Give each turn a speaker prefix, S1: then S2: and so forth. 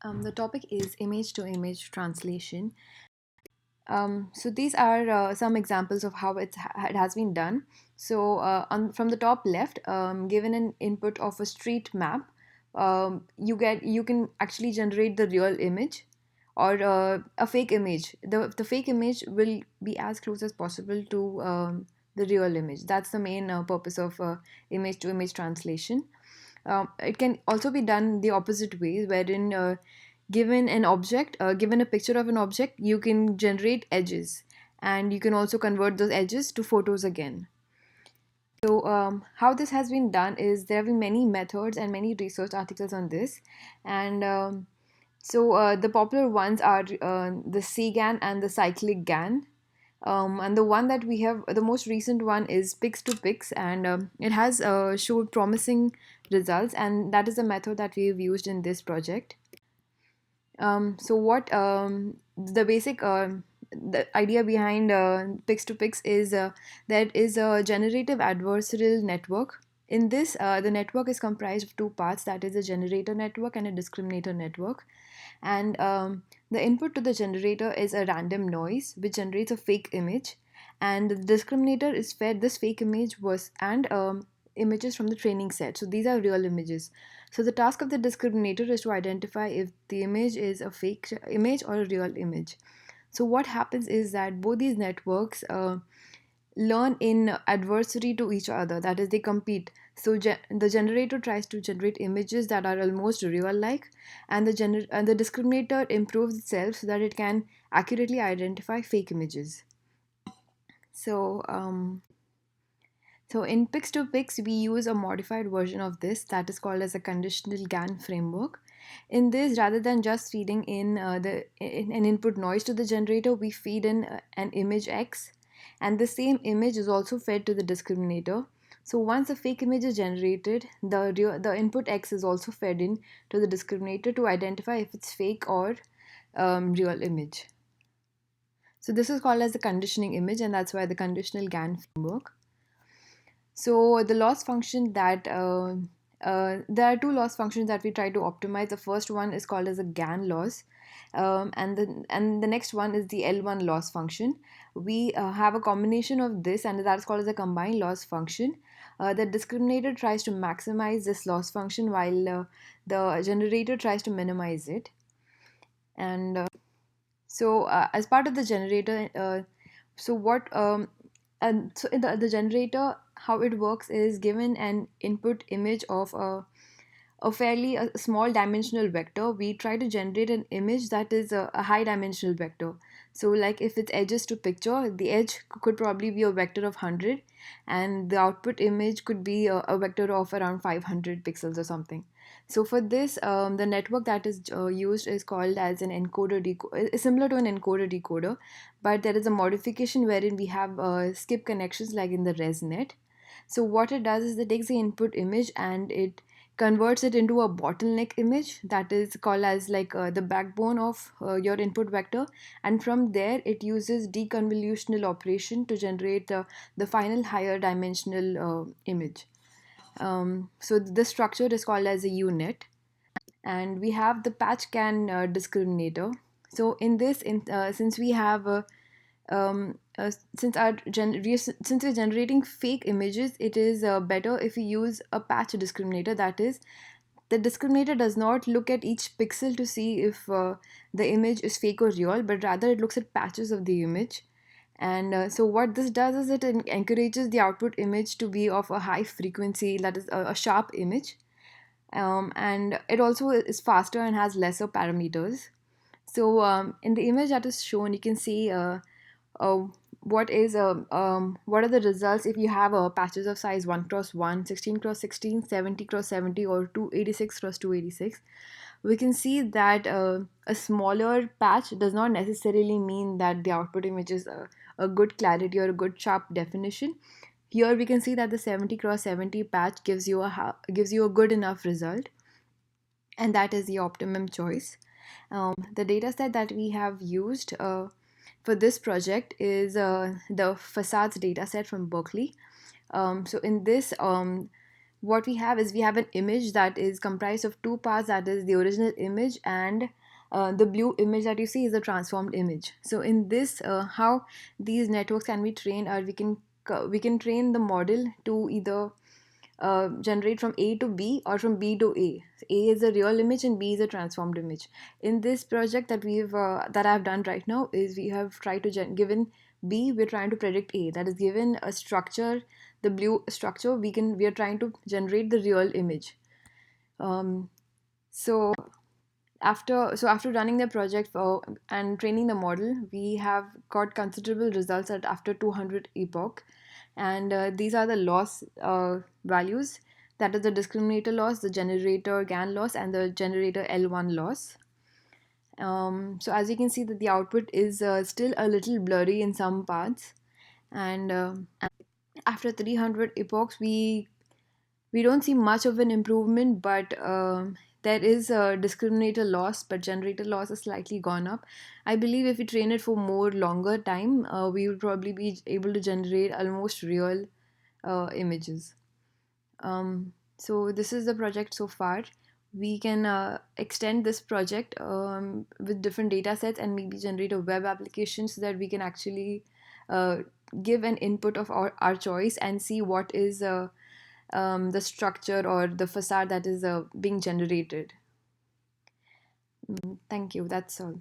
S1: The topic is image-to-image translation. So these are some examples of how it has been done. So from the top left, given an input of a street map, you can actually generate the real image or a fake image. The fake image will be as close as possible to the real image. That's the main purpose of image-to-image translation. It can also be done the opposite way, wherein given a picture of an object, you can generate edges, and you can also convert those edges to photos again. So, how this has been done is there have been many methods and many research articles on this, and the popular ones are the CGAN and the cyclic GAN. And the one that we have, the most recent one is Pix to Pix, and it has showed promising results, and that is the method that we've used in this project. So what the basic the idea behind Pix to Pix is that is a generative adversarial network. In this, the network is comprised of two parts, that is a generator network and a discriminator network. And the input to the generator is a random noise which generates a fake image, and the discriminator is fed this fake image was and images from the training set. So these are real images. So the task of the discriminator is to identify if the image is a fake image or a real image. So what happens is that both these networks learn in adversary to each other, that is they compete. So the generator tries to generate images that are almost real like, and the discriminator improves itself so that it can accurately identify fake images. So um, so in Pix to Pix, we use a modified version of this that is called as a conditional GAN framework. In this, rather than just feeding in an input noise to the generator, we feed in an image X, and the same image is also fed to the discriminator. So once a fake image is generated, the input X is also fed in to the discriminator to identify if it's fake or real image. So this is called as the conditioning image, and that's why the conditional GAN framework. So the loss function that there are two loss functions that we try to optimize. The first one is called as a GAN loss, and the next one is the L1 loss function. We have a combination of this, and that's called as a combined loss function. The discriminator tries to maximize this loss function while the generator tries to minimize it. And as part of the generator, so what and so in the generator, how it works is given an input image of a fairly small dimensional vector, we try to generate an image that is a high dimensional vector. So like if it's edges to picture, the edge could probably be a vector of 100, and the output image could be a vector of around 500 pixels or something. So for this, the network that is used is called as an encoder decoder, is similar to an encoder decoder, but there is a modification wherein we have skip connections like in the ResNet. So what it does is it takes the input image and it converts it into a bottleneck image that is called as like the backbone of your input vector, and from there it uses deconvolutional operation to generate the final higher dimensional image. So the structure is called as a unit, and we have the patch can discriminator. So in this, since we have since since we're generating fake images, it is better if we use a patch discriminator. That is, the discriminator does not look at each pixel to see if the image is fake or real, but rather it looks at patches of the image. And so what this does is it encourages the output image to be of a high frequency, that is a sharp image, and it also is faster and has lesser parameters. So in the image that is shown, you can see uh, what are the results if you have patches of size 1 cross 1, 16 cross 16, 70 cross 70, or 286 cross 286. We can see that a smaller patch does not necessarily mean that the output image is a good clarity or a good sharp definition. Here we can see that the 70 cross 70 patch gives you a good enough result, and that is the optimum choice. The data set that we have used for this project is the facades data set from Berkeley. So in this, what we have is we have an image that is comprised of two parts, that is the original image, and the blue image that you see is a transformed image. So in this, how these networks can be trained, or we can train the model to either generate from A to B or from B to A. A is a real image and B is a transformed image. In this project that I've done right now is we have tried to given B, we're trying to predict A. That is, given a structure, the blue structure, we are trying to generate the real image. Um, so after running the project and training the model, we have got considerable results at after 200 epoch, and these are the loss values. That is the discriminator loss, the generator GAN loss, and the generator L1 loss. So as you can see that the output is still a little blurry in some parts, and after 300 epochs we don't see much of an improvement, but there is a discriminator loss, but generator loss is slightly gone up. I believe if we train it for more longer time, we will probably be able to generate almost real images. So this is the project so far. We can extend this project with different data sets and maybe generate a web application so that we can actually uh, give an input of our choice and see what is the structure or the facade that is being generated. Thank you. That's all.